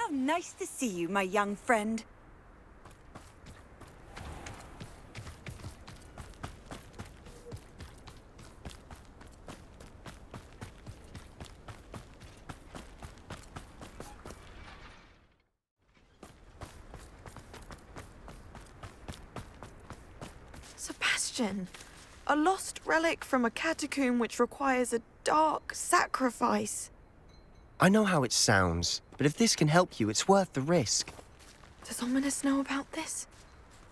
How nice to see you, my young friend. Sebastian, a lost relic from a catacomb which requires a dark sacrifice. I know how it sounds, but if this can help you, it's worth the risk. Does Ominous know about this?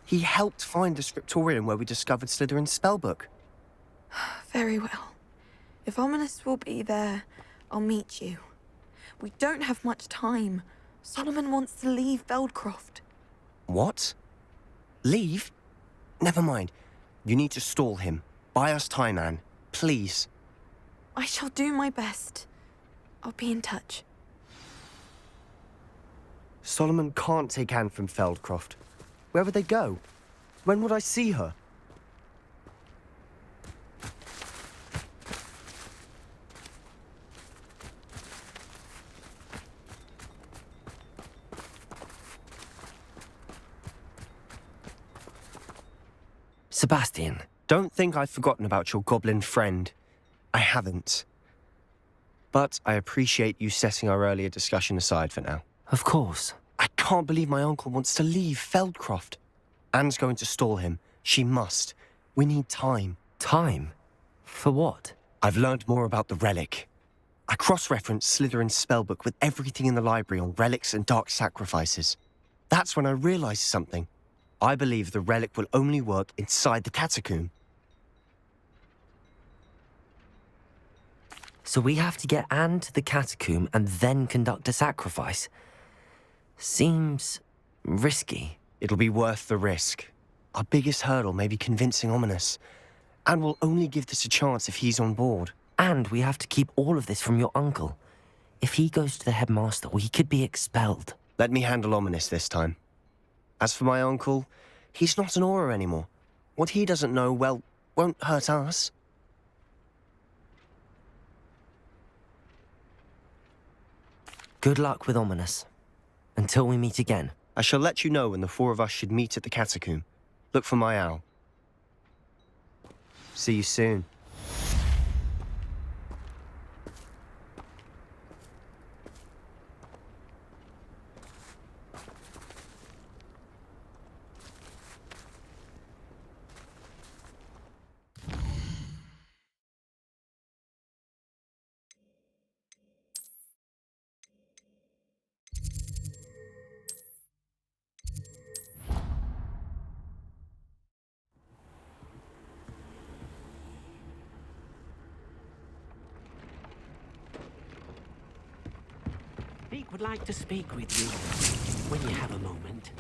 He helped find the scriptorium where we discovered Slytherin's spellbook. Very well. If Ominous will be there, I'll meet you. We don't have much time. Solomon wants to leave Feldcroft. What? Leave? Never mind. You need to stall him. Buy us time, Anne. Please. I shall do my best. I'll be in touch. Solomon can't take Anne from Feldcroft. Where would they go? When would I see her? Sebastian. Don't think I've forgotten about your goblin friend. I haven't. But I appreciate you setting our earlier discussion aside for now. Of course. I can't believe my uncle wants to leave Feldcroft. Anne's going to stall him. She must. We need time. Time? For what? I've learned more about the relic. I cross-referenced Slytherin's spellbook with everything in the library on relics and dark sacrifices. That's when I realized something. I believe the relic will only work inside the catacomb. So we have to get Anne to the catacomb and then conduct a sacrifice? Seems risky. It'll be worth the risk. Our biggest hurdle may be convincing Ominous. And we'll only give this a chance if he's on board. And we have to keep all of this from your uncle. If he goes to the headmaster, he could be expelled. Let me handle Ominous this time. As for my uncle, he's not an Auror anymore. What he doesn't know, well, won't hurt us. Good luck with Ominous. Until we meet again. I shall let you know when the four of us should meet at the catacomb. Look for my owl. See you soon. Beak would like to speak with you when you have a moment.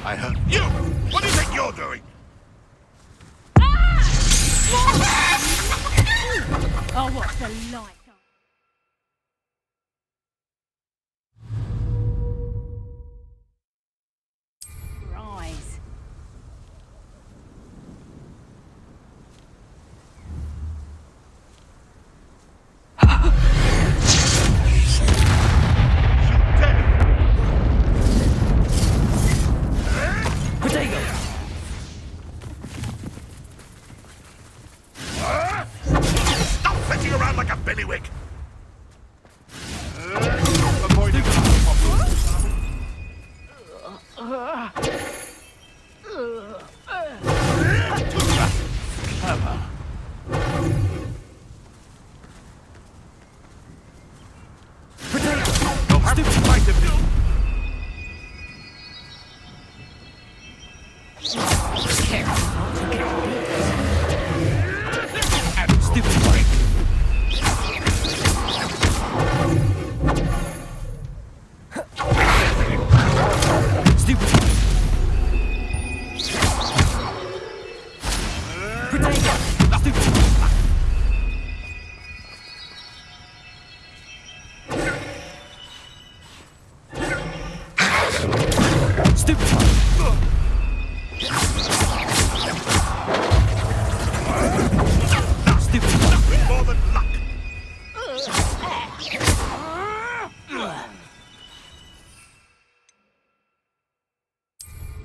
I heard you! What do you think you're doing? Oh, what's the light? Rise. Protego! Stop fetching around like a billywig! You'll have to fight him. Stupid fight. Stupid fight. Protego! Stupid fight. Stupid fight. Stupid fight. Nothing more than luck.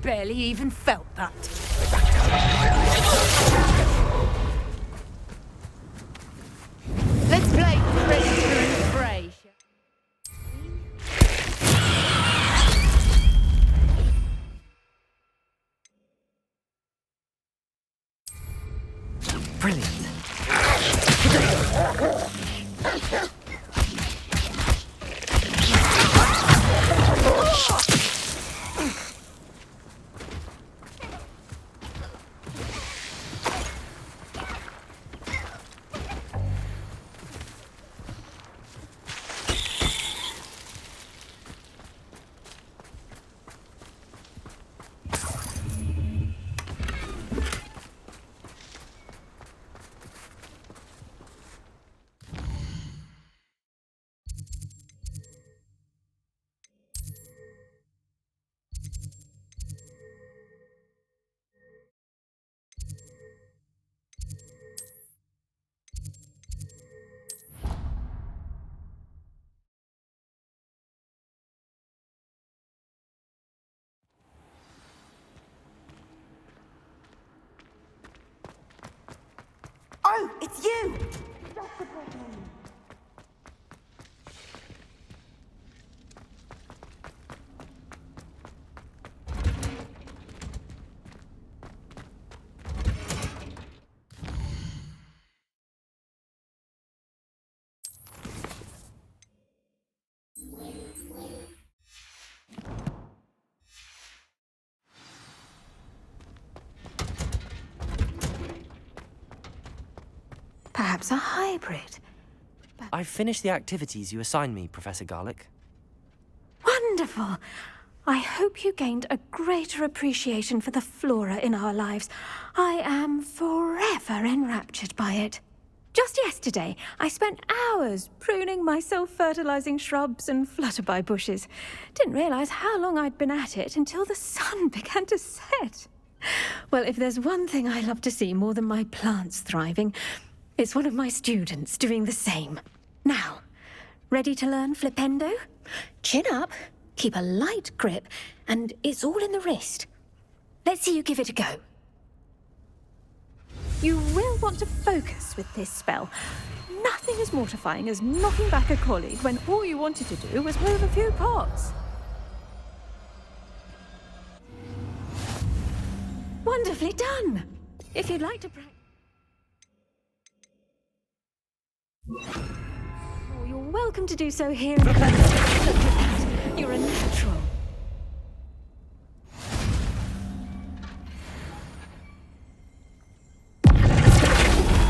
Barely even felt that. Let's play Predator and Prey. Brilliant. Oh, it's you! Perhaps a hybrid. I've finished the activities you assigned me, Professor Garlick. Wonderful! I hope you gained a greater appreciation for the flora in our lives. I am forever enraptured by it. Just yesterday, I spent hours pruning my self-fertilizing shrubs and flutterby bushes. Didn't realize how long I'd been at it until the sun began to set. Well, if there's one thing I love to see more than my plants thriving, it's one of my students doing the same. Now, ready to learn Flipendo? Chin up, keep a light grip, and it's all in the wrist. Let's see you give it a go. You will want to focus with this spell. Nothing as mortifying as knocking back a colleague when all you wanted to do was move a few pots. Wonderfully done! If you'd like to practice... Oh, you're welcome to do so here in the... Look at that! You're a natural.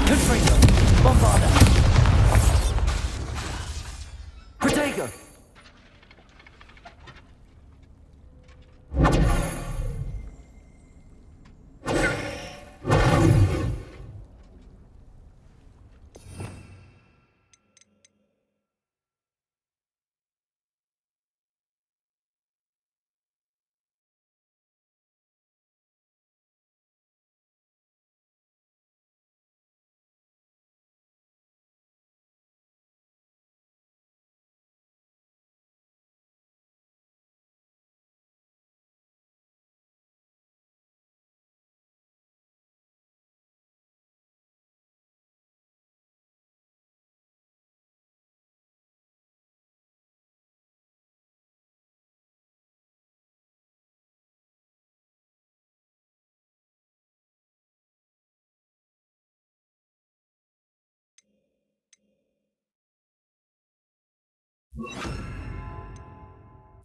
Confringo! Bombarda! Protego!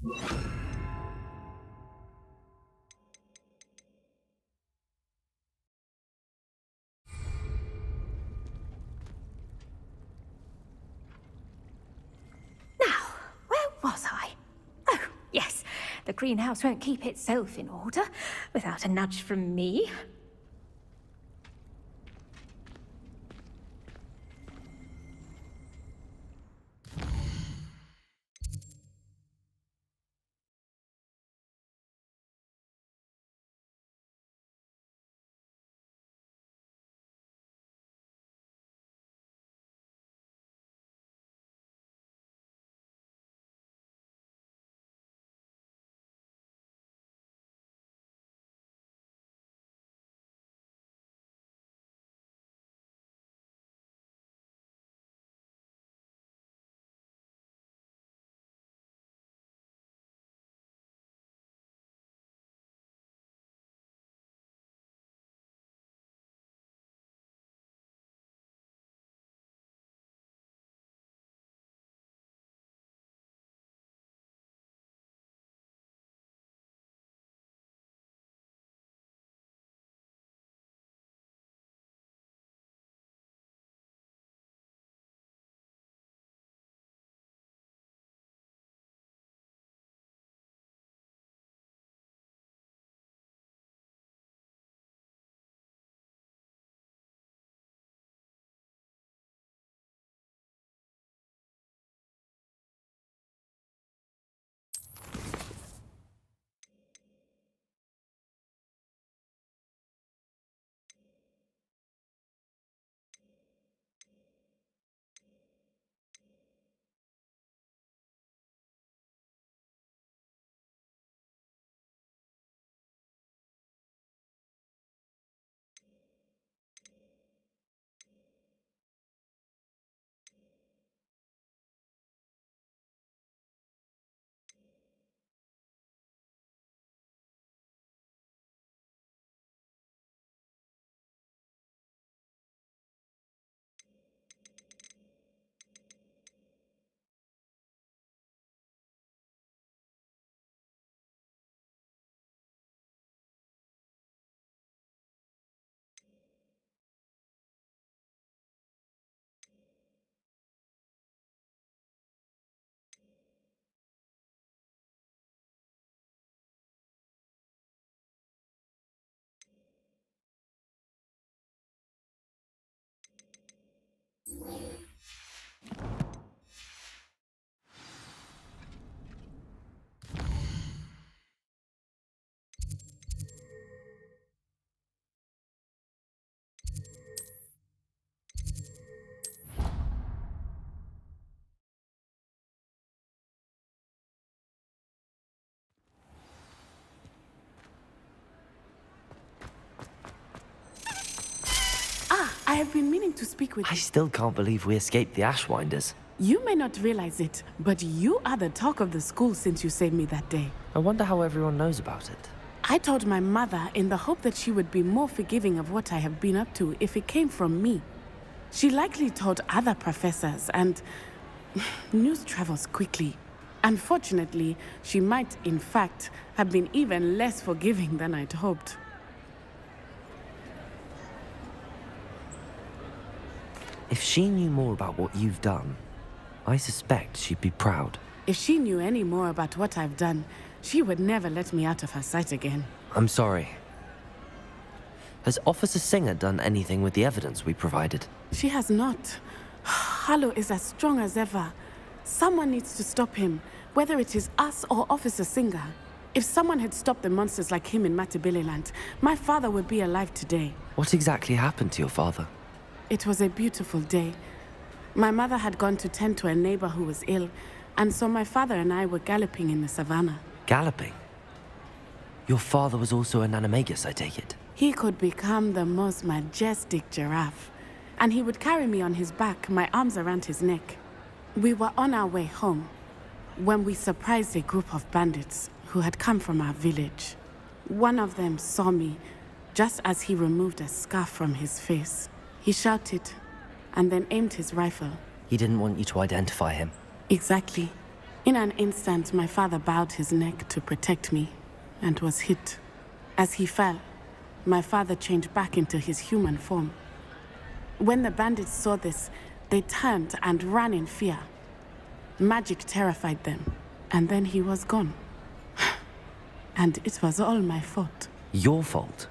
Now, where was I? Oh, yes. The greenhouse won't keep itself in order without a nudge from me. I have been meaning to speak with I you. still can't believe we escaped the Ashwinders. You may not realize it, but you are the talk of the school since you saved me that day. I wonder how everyone knows about it. I told my mother in the hope that she would be more forgiving of what I have been up to if it came from me. She likely told other professors, and news travels quickly. Unfortunately, she might, in fact, have been even less forgiving than I'd hoped. If she knew more about what you've done, I suspect she'd be proud. If she knew any more about what I've done, she would never let me out of her sight again. I'm sorry. Has Officer Singer done anything with the evidence we provided? She has not. Harlow is as strong as ever. Someone needs to stop him, whether it is us or Officer Singer. If someone had stopped the monsters like him in Matabeleland, my father would be alive today. What exactly happened to your father? It was a beautiful day. My mother had gone to tend to a neighbor who was ill, and so my father and I were galloping in the savannah. Galloping? Your father was also an animagus, I take it? He could become the most majestic giraffe, and he would carry me on his back, my arms around his neck. We were on our way home when we surprised a group of bandits who had come from our village. One of them saw me just as he removed a scarf from his face. He shouted and then aimed his rifle. He didn't want you to identify him. Exactly. In an instant, my father bowed his neck to protect me and was hit. As he fell, my father changed back into his human form. When the bandits saw this, they turned and ran in fear. Magic terrified them, and then he was gone. And it was all my fault. Your fault?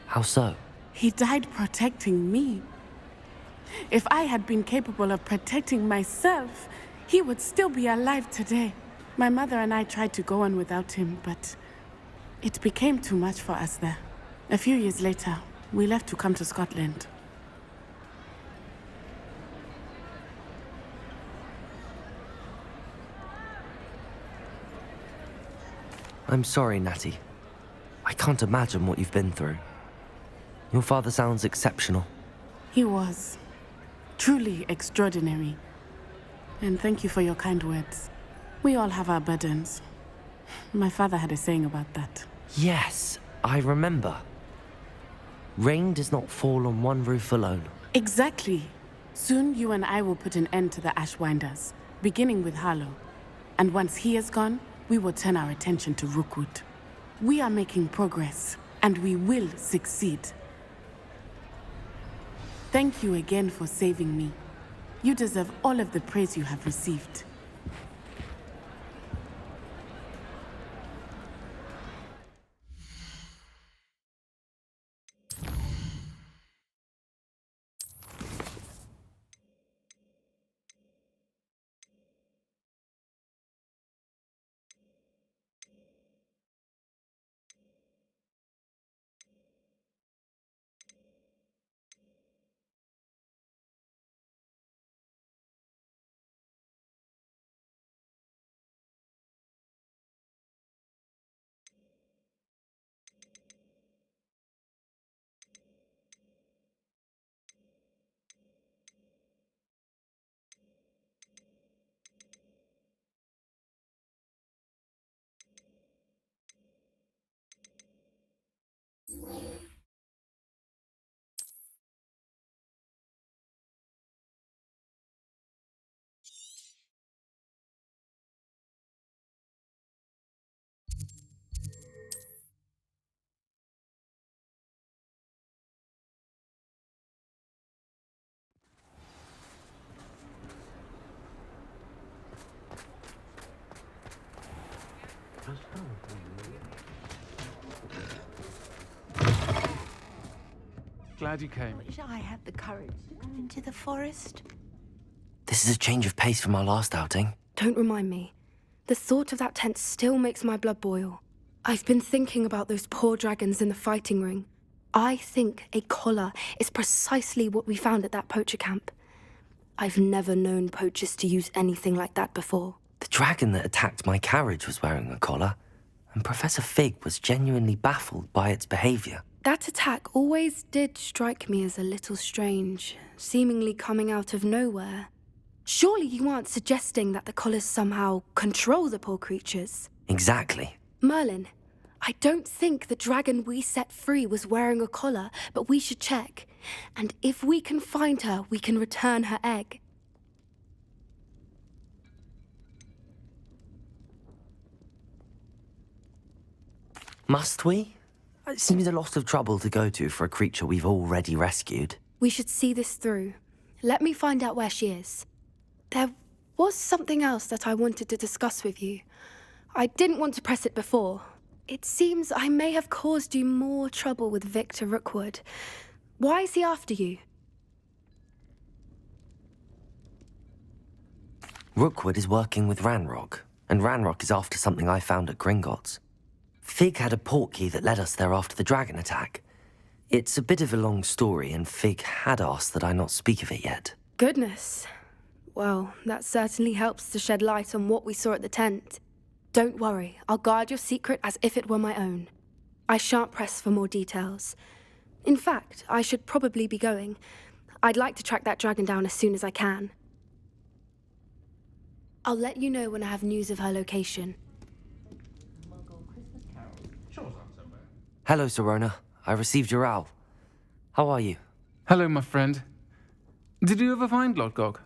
How so? He died protecting me. If I had been capable of protecting myself, he would still be alive today. My mother and I tried to go on without him, but it became too much for us there. A few years later, we left to come to Scotland. I'm sorry, Natty. I can't imagine what you've been through. Your father sounds exceptional. He was truly extraordinary. And thank you for your kind words. We all have our burdens. My father had a saying about that. Yes, I remember. Rain does not fall on one roof alone. Exactly. Soon you and I will put an end to the Ashwinders, beginning with Harlow. And once he is gone, we will turn our attention to Rookwood. We are making progress, and we will succeed. Thank you again for saving me. You deserve all of the praise you have received. Glad you came. Wish I had the courage to go into the forest. This is a change of pace from our last outing. Don't remind me. The thought of that tent still makes my blood boil. I've been thinking about those poor dragons in the fighting ring. I think a collar is precisely what we found at that poacher camp. I've never known poachers to use anything like that before. The dragon that attacked my carriage was wearing a collar, and Professor Fig was genuinely baffled by its behavior. That attack always did strike me as a little strange, seemingly coming out of nowhere. Surely you aren't suggesting that the collars somehow control the poor creatures? Exactly. Merlin, I don't think the dragon we set free was wearing a collar, but we should check. And if we can find her, we can return her egg. Must we? It seems a lot of trouble to go to for a creature we've already rescued. We should see this through. Let me find out where she is. There was something else that I wanted to discuss with you. I didn't want to press it before. It seems I may have caused you more trouble with Victor Rookwood. Why is he after you? Rookwood is working with Ranrock, and Ranrock is after something I found at Gringotts. Fig had a portkey that led us there after the dragon attack. It's a bit of a long story, and Fig had asked that I not speak of it yet. Goodness. Well, that certainly helps to shed light on what we saw at the tent. Don't worry, I'll guard your secret as if it were my own. I shan't press for more details. In fact, I should probably be going. I'd like to track that dragon down as soon as I can. I'll let you know when I have news of her location. Hello, Sirona. I received your owl. How are you? Hello, my friend. Did you ever find Lodgok?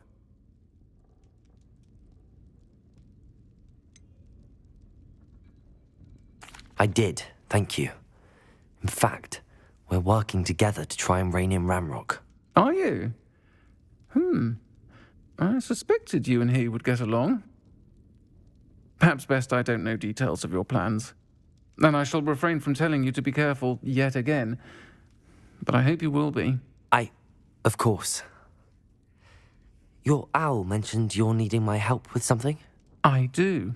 I did, thank you. In fact, we're working together to try and rein in Ranrock. Are you? I suspected you and he would get along. Perhaps best I don't know details of your plans. And I shall refrain from telling you to be careful yet again. But I hope you will be. Of course. Your owl mentioned you're needing my help with something? I do.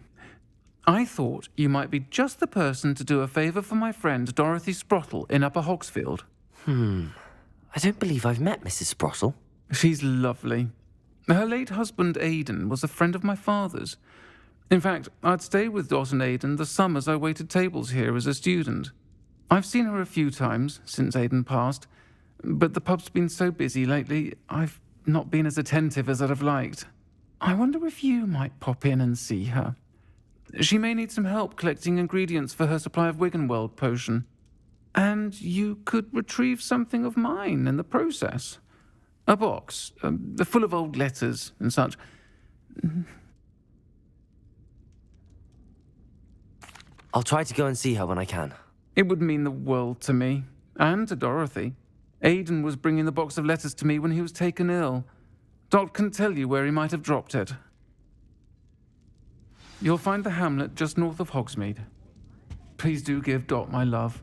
I thought you might be just the person to do a favour for my friend Dorothy Sprottle in Upper Hogsfield. I don't believe I've met Mrs. Sprottle. She's lovely. Her late husband Aidan was a friend of my father's. In fact, I'd stayed with Dot and Aidan the summers I waited tables here as a student. I've seen her a few times since Aidan passed, but the pub's been so busy lately, I've not been as attentive as I'd have liked. I wonder if you might pop in and see her. She may need some help collecting ingredients for her supply of Wiggenweld potion. And you could retrieve something of mine in the process. A box, full of old letters and such. I'll try to go and see her when I can. It would mean the world to me, and to Dorothy. Aidan was bringing the box of letters to me when he was taken ill. Dot can tell you where he might have dropped it. You'll find the hamlet just north of Hogsmeade. Please do give Dot my love.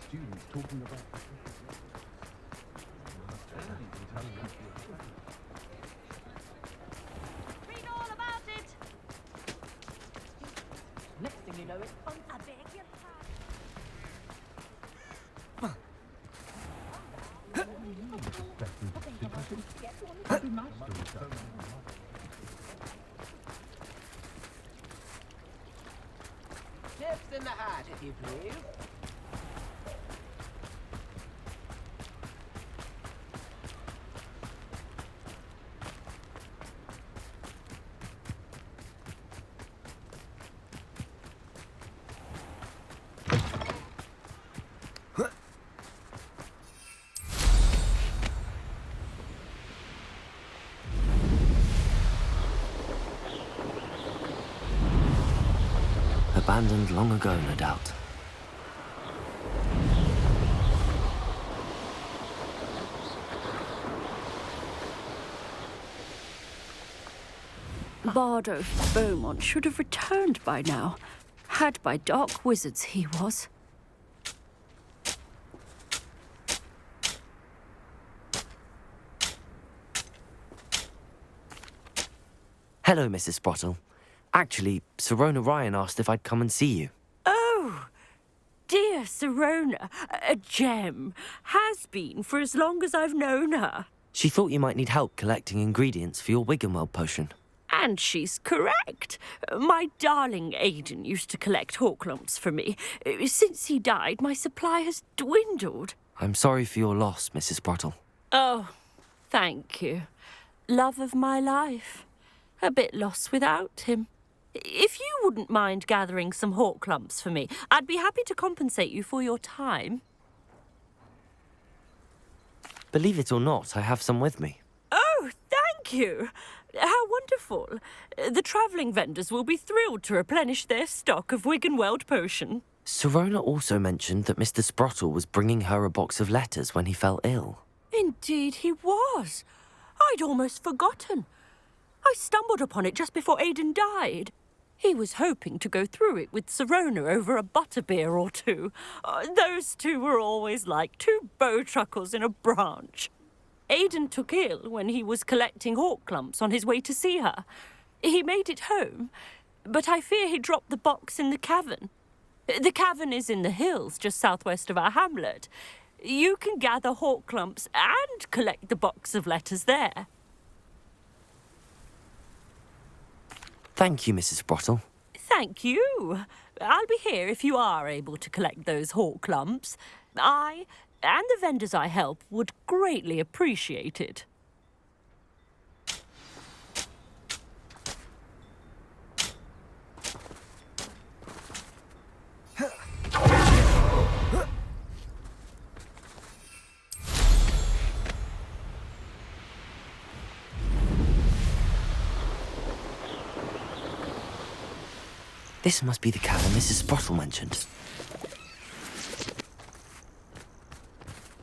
Students talking about... Read all about it. Next thing you know, it's fun. I beg your Chips in the hat, if you please. Abandoned long ago, no doubt. Bardo Beaumont should have returned by now. Had by dark wizards he was. Hello, Mrs. Sprottle. Actually, Sirona Ryan asked if I'd come and see you. Oh, dear Sirona, a gem. Has been for as long as I've known her. She thought you might need help collecting ingredients for your Wiggenweld potion. And she's correct. My darling Aidan used to collect Horklumps for me. Since he died, my supply has dwindled. I'm sorry for your loss, Mrs. Sprottle. Oh, thank you. Love of my life. A bit lost without him. If you wouldn't mind gathering some Horklumps for me, I'd be happy to compensate you for your time. Believe it or not, I have some with me. Oh, thank you. How wonderful. The travelling vendors will be thrilled to replenish their stock of Wiggenweld potion. Sirona also mentioned that Mr. Sprottle was bringing her a box of letters when he fell ill. Indeed he was. I'd almost forgotten. I stumbled upon it just before Aidan died. He was hoping to go through it with Sirona over a butterbeer or two. Those two were always like two bowtruckles in a branch. Aidan took ill when he was collecting hawk clumps on his way to see her. He made it home, but I fear he dropped the box in the cavern. The cavern is in the hills just southwest of our hamlet. You can gather hawk clumps and collect the box of letters there. Thank you, Mrs. Sprottle. Thank you. I'll be here if you are able to collect those hawk clumps. I and the vendors I help would greatly appreciate it. This must be the cavern Mrs. Sprottle mentioned.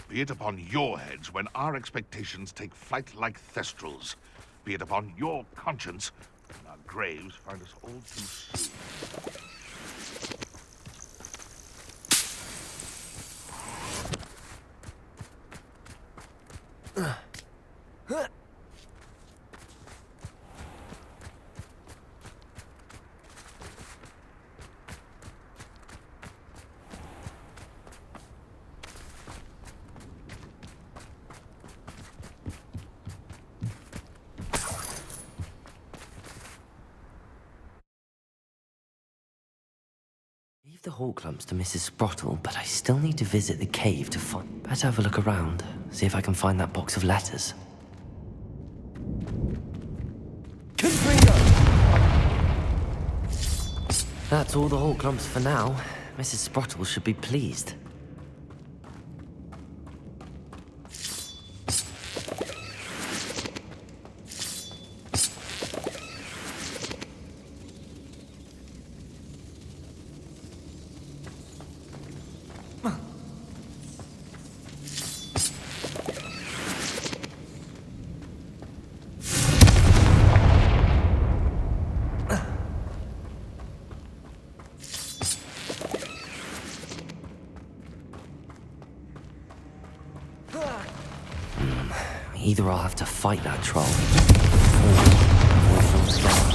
Be it upon your heads when our expectations take flight like thestrals. Be it upon your conscience when our graves find us all too soon. Leave the hawk clumps to Mrs. Sprottle, but I still need to visit the cave to find... Better have a look around, see if I can find that box of letters. That's all the hawk clumps for now. Mrs. Sprottle should be pleased. Either I'll have to fight that troll, or avoid it altogether.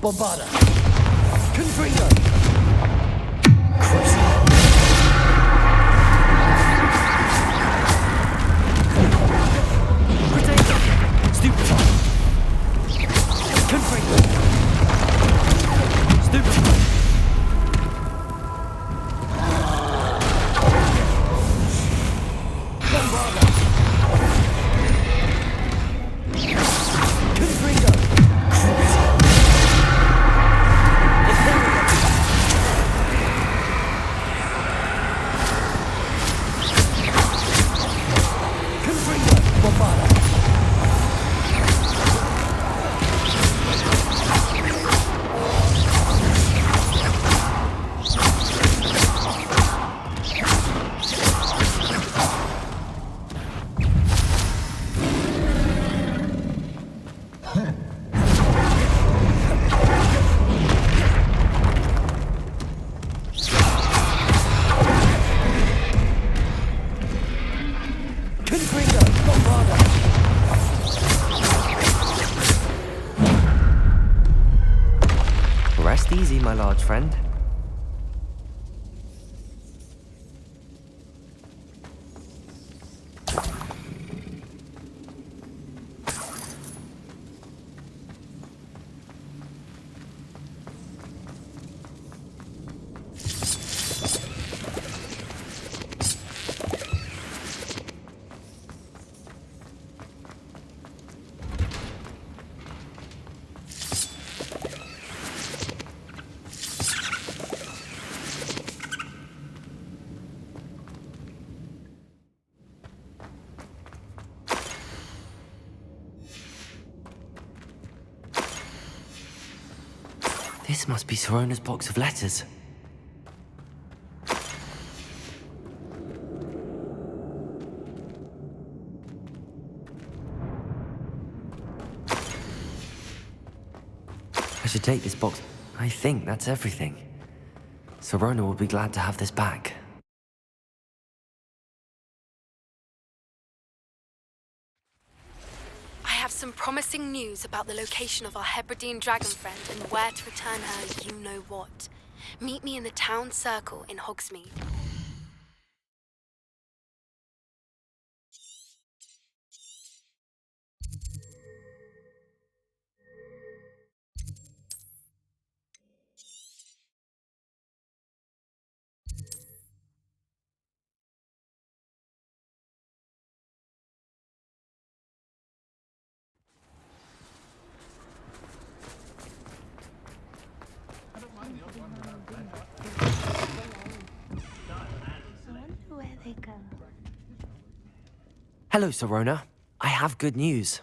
Bombarda! Confringo! Rest easy, my large friend. This must be Sirona's box of letters. I should take this box. I think that's everything. Sirona will be glad to have this back. I have some promising news about the location of our Hebridean dragon friend and where to return her you-know-what. Meet me in the town circle in Hogsmeade. Where they go. Hello, Sirona. I have good news.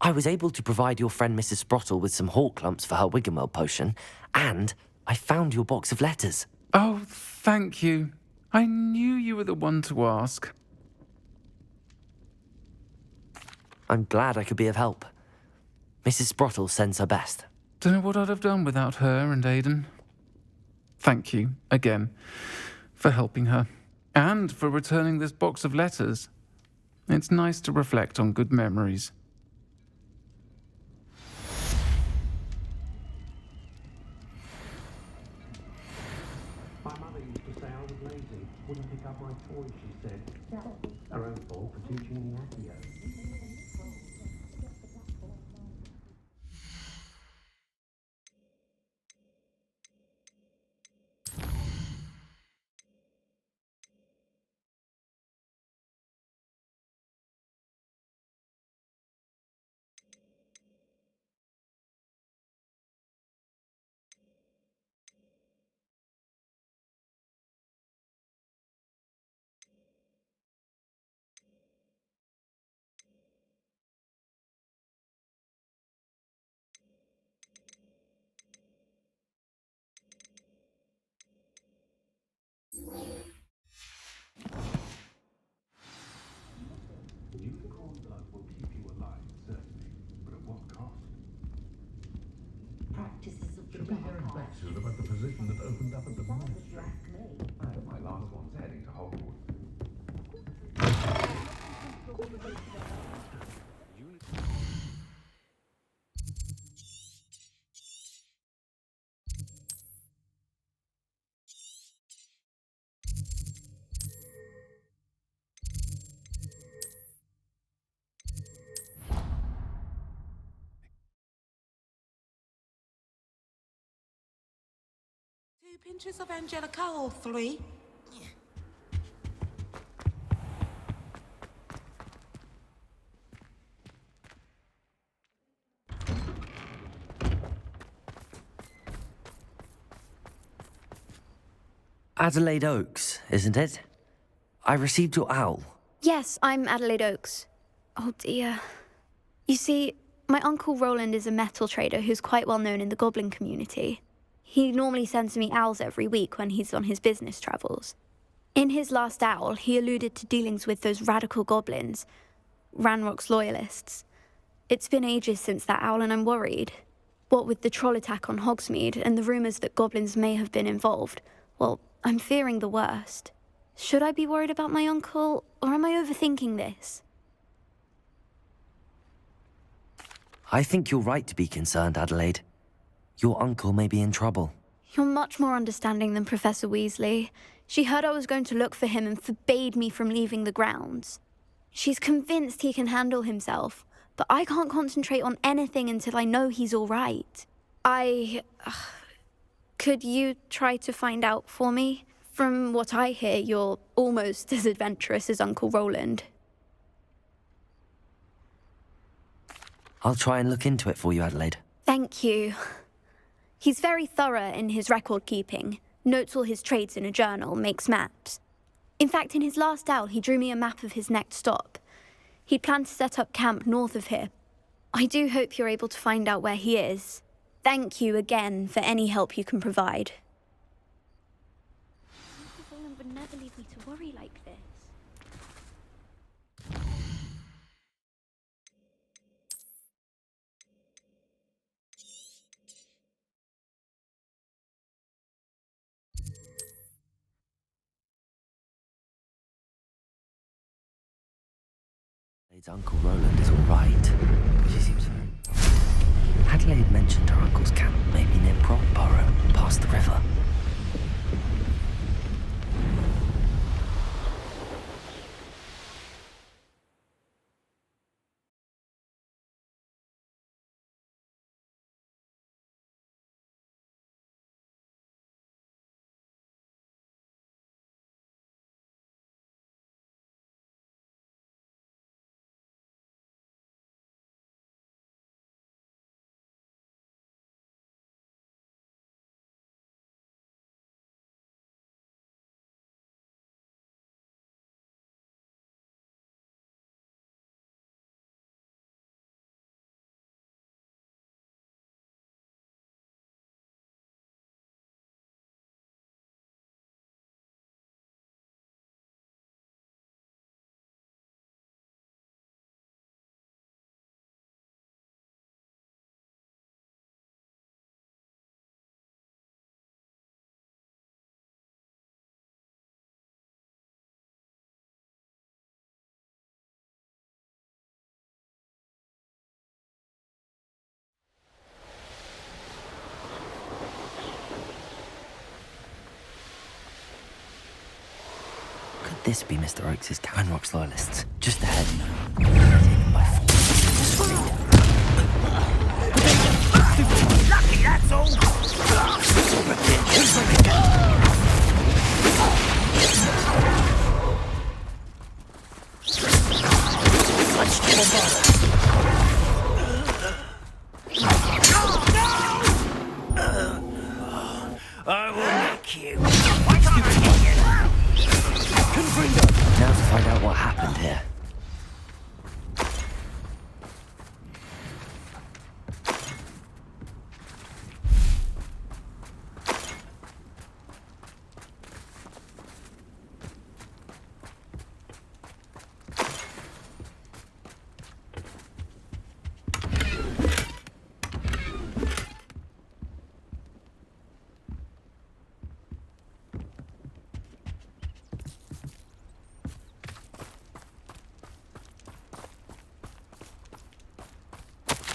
I was able to provide your friend Mrs. Sprottle with some hawk lumps for her Wiggenweld potion, and I found your box of letters. Oh, thank you. I knew you were the one to ask. I'm glad I could be of help. Mrs. Sprottle sends her best. Don't know what I'd have done without her and Aidan. Thank you, again, for helping her, and for returning this box of letters. It's nice to reflect on good memories. My mother used to say I was lazy, wouldn't pick up my toys, she said. Her own fault for teaching me Accio. Unicorn blood will keep you alive, certainly, but at what cost? Practices of the She'll be hearing back soon about the position that opened up at the monastery. And my last one's heading to Hogwarts. Two pinches of Angelica or three? Adelaide Oaks, isn't it? I received your owl. Yes, I'm Adelaide Oaks. Oh dear. You see, my Uncle Roland is a metal trader who's quite well known in the goblin community. He normally sends me owls every week when he's on his business travels. In his last owl, he alluded to dealings with those radical goblins, Ranrock's loyalists. It's been ages since that owl and I'm worried. What with the troll attack on Hogsmeade and the rumours that goblins may have been involved, well, I'm fearing the worst. Should I be worried about my uncle, or am I overthinking this? I think you're right to be concerned, Adelaide. Your uncle may be in trouble. You're much more understanding than Professor Weasley. She heard I was going to look for him and forbade me from leaving the grounds. She's convinced he can handle himself, but I can't concentrate on anything until I know he's all right. Could you try to find out for me? From what I hear, you're almost as adventurous as Uncle Roland. I'll try and look into it for you, Adelaide. Thank you. He's very thorough in his record keeping, notes all his trades in a journal, makes maps. In fact, in his last owl, he drew me a map of his next stop. He'd planned to set up camp north of here. I do hope you're able to find out where he is. Thank you again for any help you can provide. Uncle Roland would never leave me to worry like this. Adelaide's Uncle Roland is all right. She seems very... Adelaide mentioned her uncle's camp may be near Brockborough, past the river. Could this be Mr. Oakes' Ranrock's loyalists? Just ahead. Taken by force. Lucky, that's all. Let's do a bottle. I will make you. Now to find out what happened here.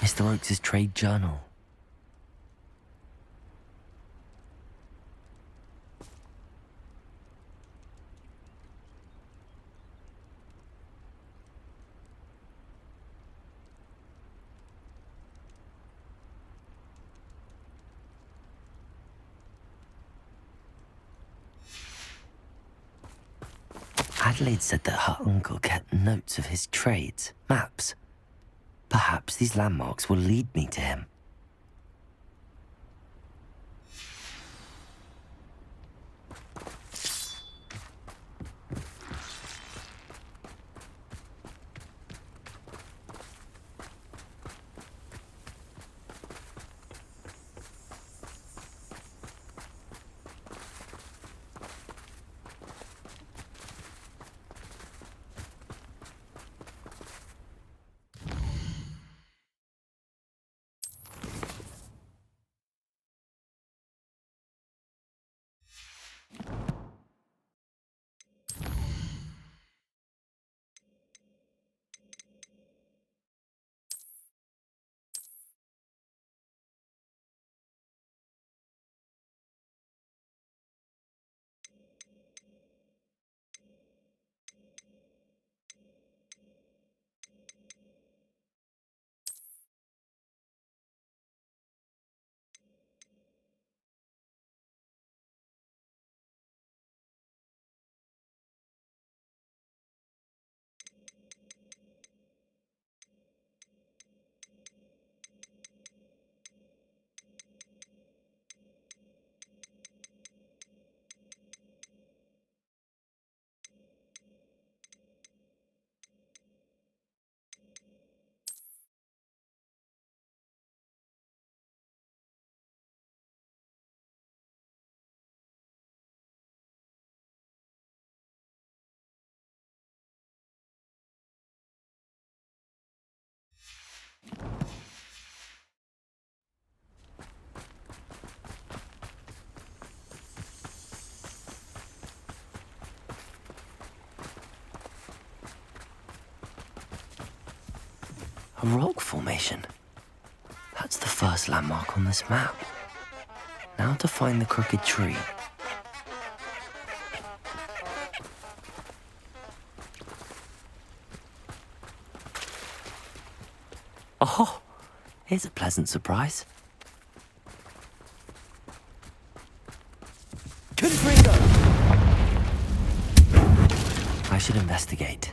Mr. Oakes' trade journal. Adelaide said that her uncle kept notes of his trades, maps. Perhaps these landmarks will lead me to him. rock formation. That's the first landmark on this map. Now to find the crooked tree. Oh, here's a pleasant surprise. Confringo! I should investigate.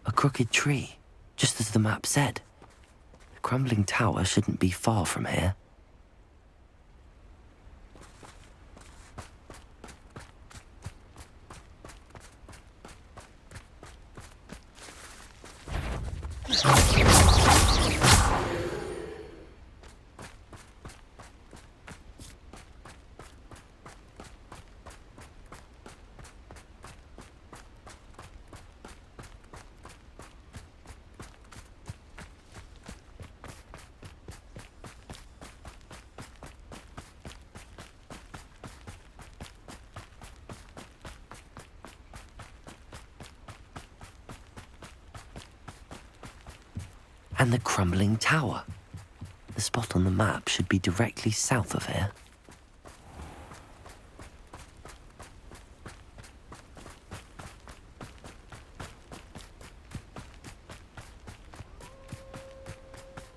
A crooked tree, just as the map said. The crumbling tower shouldn't be far from here. And the crumbling tower. The spot on the map should be directly south of here.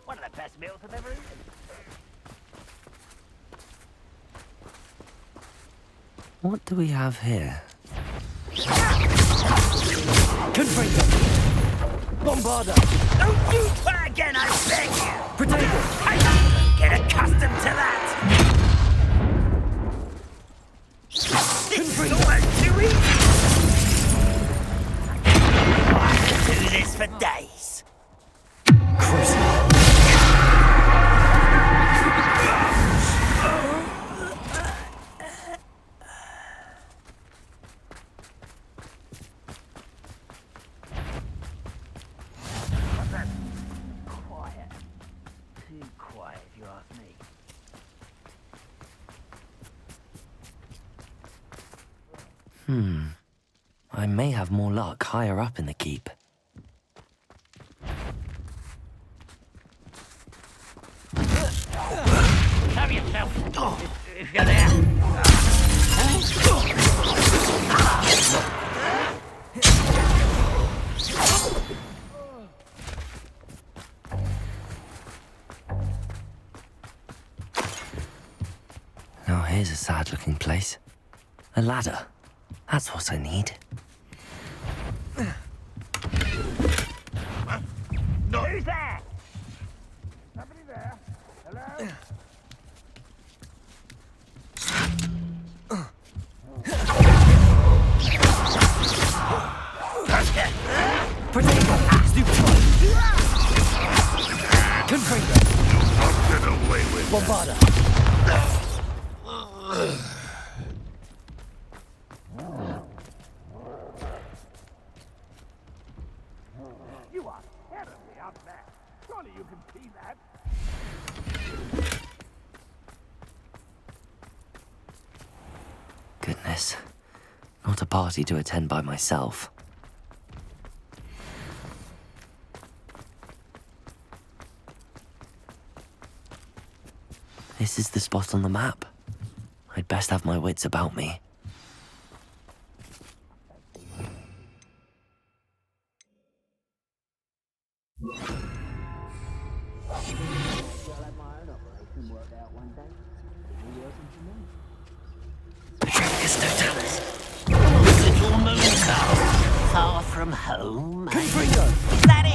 One of the best meals I've ever eaten. What do we have here? Confringo! Bombarda! Don't you try again, I beg you! Potato! Get accustomed to that! This is almost too easy! I could do this for days. I may have more luck higher up in the keep. Have yourself, if you're there. Now here's a sad-looking place. A ladder. That's what I need. No. Who's there? Somebody there? Hello? Potato! Stupid one! Confringo! I'll get away with Bombarda! You are terribly outmatched. Surely you can see that. Goodness. Not a party to attend by myself. This is the spot on the map. I'd best have my wits about me. from home. Confringo! Is that it?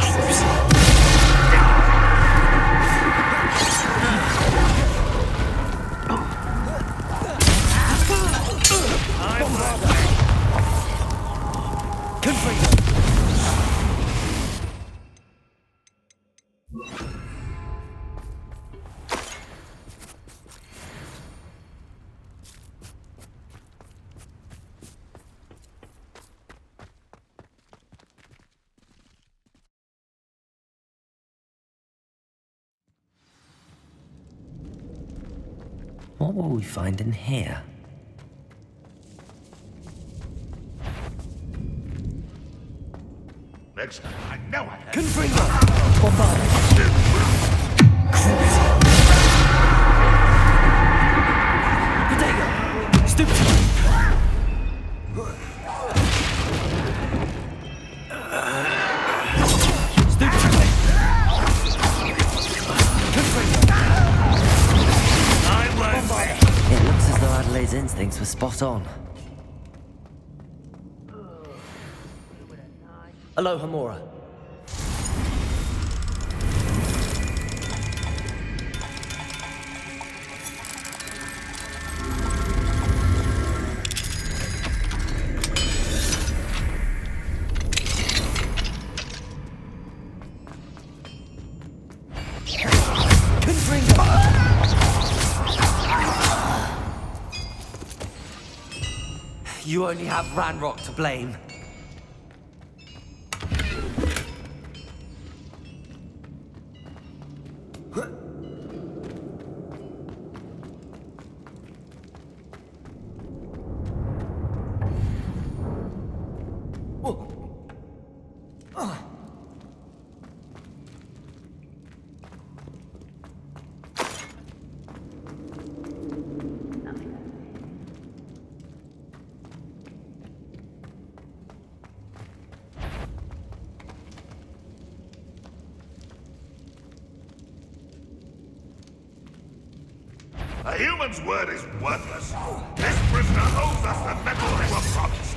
What will we find in here? Next time, I know I can. Confringo! Bombard! Protego! Stupid! It looks as though Adelaide's instincts were spot on. Aloha, Mora. You only have Ranrock to blame. A human's word is worthless. This prisoner owes us the metal they were promised.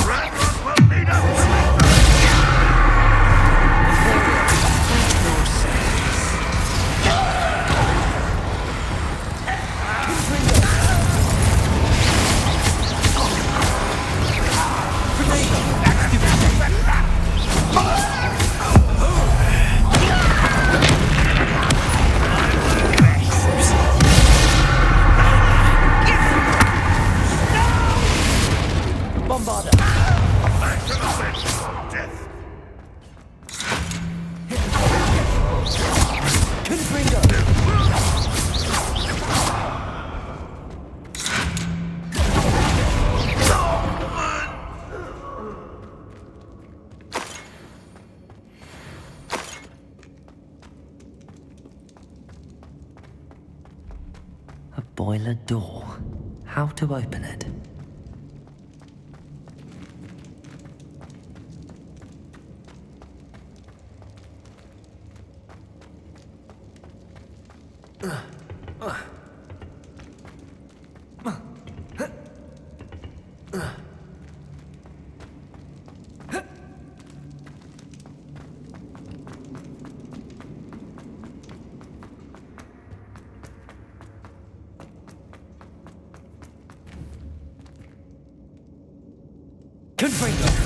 Ranrock will need us! A boiler door. How to open it? Confringo!